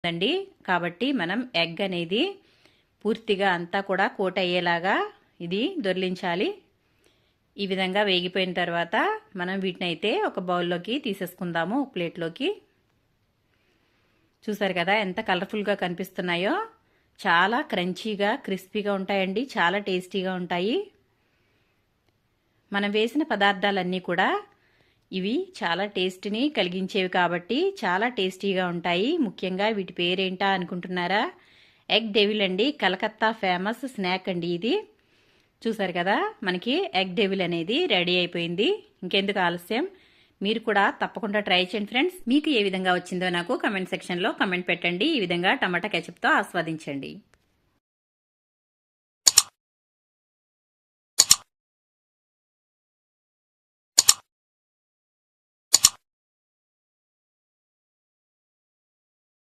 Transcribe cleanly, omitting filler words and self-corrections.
అండి. కాబట్టి మనం ఎగ్ అనేది పూర్తిగా అంతా కూడా కోట్ అయ్యేలాగా ఇది దొర్లించాలి. ఈ విధంగా వేగిపోయిన తర్వాత మనం వీటిని అయితే ఒక బౌల్లోకి తీసేసుకుందాము, ఒక ప్లేట్లోకి. చూసారు కదా ఎంత కలర్ఫుల్గా కనిపిస్తున్నాయో. చాలా క్రంచీగా క్రిస్పీగా ఉంటాయండి, చాలా టేస్టీగా ఉంటాయి. మనం వేసిన పదార్థాలన్నీ కూడా ఇవి చాలా టేస్ట్ని కలిగించేవి కాబట్టి చాలా టేస్టీగా ఉంటాయి. ముఖ్యంగా వీటి పేరేంటా అనుకుంటున్నారా? ఎగ్ డెవిల్ అండి, కలకత్తా ఫేమస్ స్నాక్ అండి ఇది. చూసారు కదా, మనకి ఎగ్ డెవిల్ అనేది రెడీ అయిపోయింది. ఇంకెందుకు ఆలస్యం, మీరు కూడా తప్పకుండా ట్రై చేయండి ఫ్రెండ్స్. మీకు ఏ విధంగా వచ్చిందో నాకు కమెంట్ సెక్షన్లో కమెంట్ పెట్టండి. ఈ విధంగా టమాటా కెచప్తో ఆస్వాదించండి.